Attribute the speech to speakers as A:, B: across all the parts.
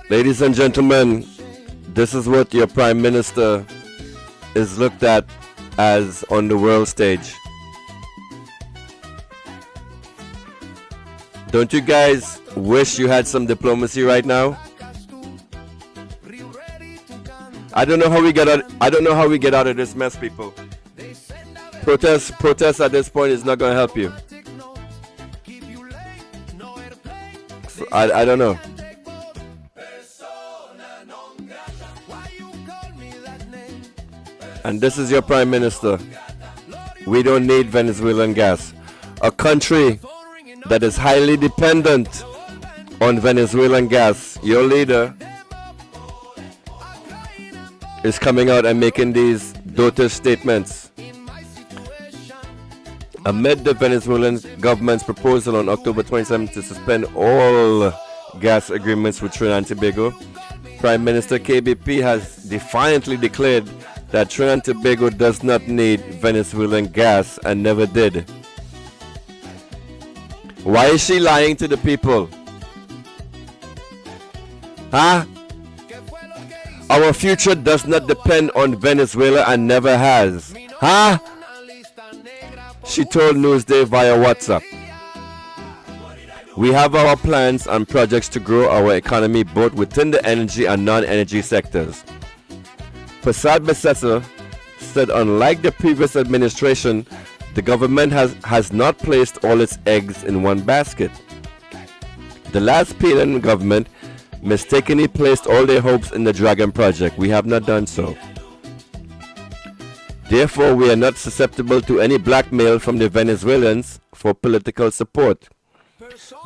A: Ladies and gentlemen, this is what your prime minister is looked at as on the world stage. Don't you guys wish you had some diplomacy right now? I don't know how we get out of this mess, people. Protest at this point is not going to help you. So I don't know. And this is your prime minister. We don't need Venezuelan gas. A country that is highly dependent on Venezuelan gas. Your leader is coming out and making these dotish statements. Amid the Venezuelan government's proposal on October 27th to suspend all gas agreements with Trinidad and Tobago, Prime Minister KBP has defiantly declared that Trinidad and Tobago does not need Venezuelan gas and never did. Why is she lying to the people? Huh? Our future does not depend on Venezuela and never has. Huh? She told Newsday via WhatsApp. We have our plans and projects to grow our economy both within the energy and non-energy sectors. Prasad Besessa said unlike the previous administration, the government has not placed all its eggs in one basket. The last PLN government mistakenly placed all their hopes in the Dragon project. We have not done so. Therefore, we are not susceptible to any blackmail from the Venezuelans for political support.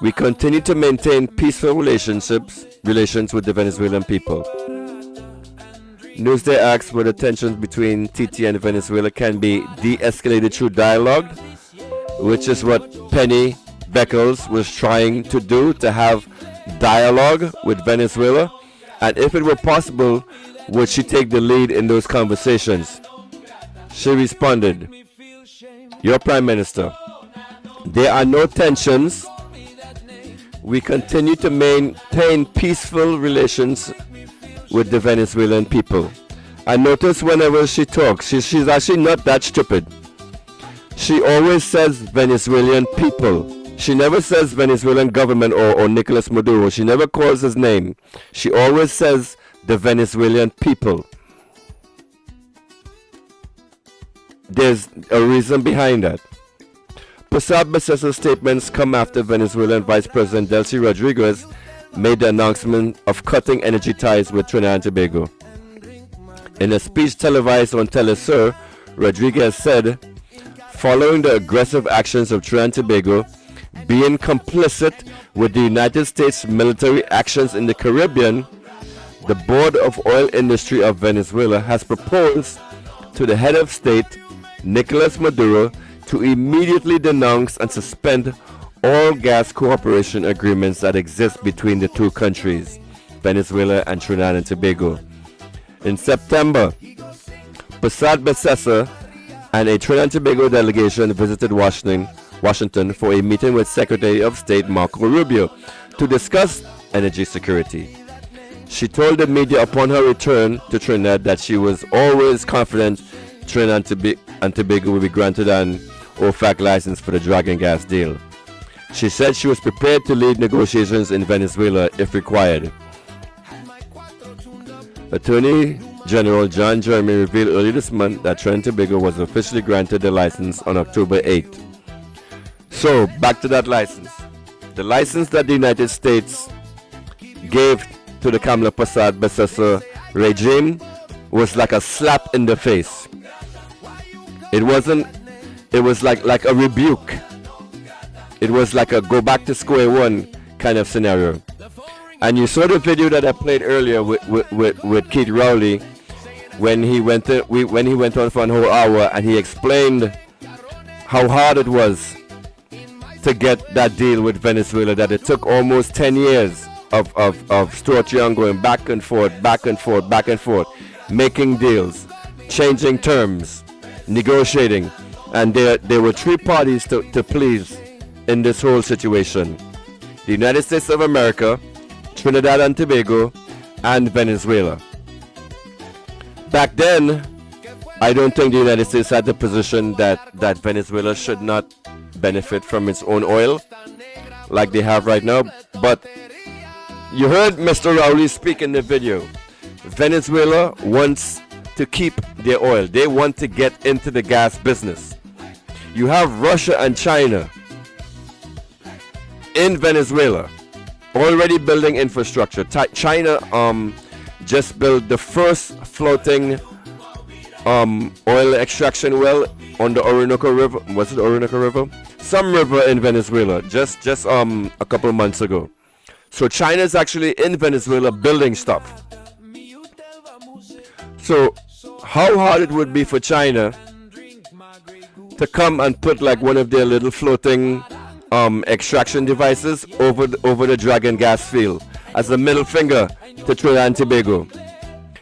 A: We continue to maintain peaceful relations with the Venezuelan people. Newsday asks whether tensions between TT and Venezuela can be de-escalated through dialogue, which is what Penny Beckles was trying to do, to have dialogue with Venezuela, and if it were possible, would she take the lead in those conversations? She responded, "Your Prime Minister, there are no tensions. We continue to maintain peaceful relations with the Venezuelan people." I notice whenever she talks, she's actually not that stupid. She always says Venezuelan people. She never says Venezuelan government or Nicolas Maduro. She never calls his name. She always says the Venezuelan people. There's a reason behind that. Prasad Besessa's statements come after Venezuelan Vice President Delcy Rodriguez made the announcement of cutting energy ties with Trinidad and Tobago. In a speech televised on Telesur, Rodriguez said, following the aggressive actions of Trinidad and Tobago, being complicit with the United States military actions in the Caribbean, the Board of Oil Industry of Venezuela has proposed to the head of state, Nicolas Maduro, to immediately denounce and suspend all gas cooperation agreements that exist between the two countries, Venezuela and Trinidad and Tobago. In September, Prasad Besessa and a Trinidad and Tobago delegation visited Washington for a meeting with Secretary of State Marco Rubio to discuss energy security. She told the media upon her return to Trinidad that she was always confident Trinidad and Tobago will be granted an OFAC license for the Dragon gas deal. She said she was prepared to lead negotiations in Venezuela if required. Attorney General John Jeremy revealed earlier this month that Trinidad and Tobago was officially granted the license on October 8th. So, back to that license. The license that the United States gave to the Kamala Prasad Besessa regime was like a slap in the face. It was like a rebuke. It was like a go back to square one kind of scenario. And you saw the video that I played earlier with Keith Rowley when he went on for an whole hour and he explained how hard it was to get that deal with Venezuela, that it took almost 10 years of Stuart Young going back and forth, making deals, changing terms, negotiating. And there were three parties to please in this whole situation. The United States of America, Trinidad and Tobago, and Venezuela. Back then, I don't think the United States had the position that Venezuela should not benefit from its own oil like they have right now. But you heard Mr. Rowley speak in the video. Venezuela wants to keep their oil. They want to get into the gas business. You have Russia and China in Venezuela already building infrastructure. China just built the first floating oil extraction well on the Orinoco River. Was it Orinoco River? Some river in Venezuela just a couple months ago. So China is actually in Venezuela building stuff. So how hard it would be for China to come and put like one of their little floating extraction devices over the Dragon gas field as a middle finger to Trinidad and Tobago.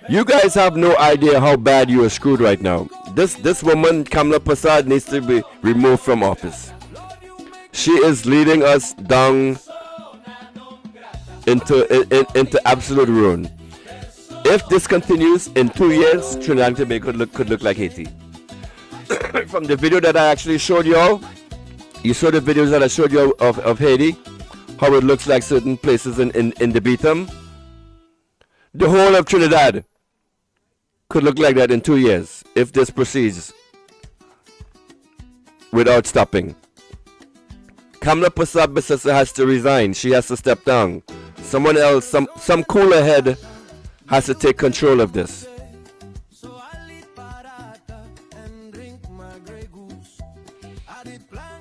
A: You guys have no idea how bad you are screwed right now. This woman, Kamala Prasad, needs to be removed from office. She is leading us down into absolute ruin. If this continues, in 2 years, Trinidad and Tobago could look like Haiti. From the video that I actually showed y'all, you saw the videos that I showed you of Haiti, how it looks like certain places in the Beatum. The whole of Trinidad could look like that in 2 years if this proceeds without stopping. Kamala Prasad Bissessa has to resign. She has to step down. Someone else, some cooler head has to take control of this.
B: So I eat barata and drink my Grey Goose. I did plan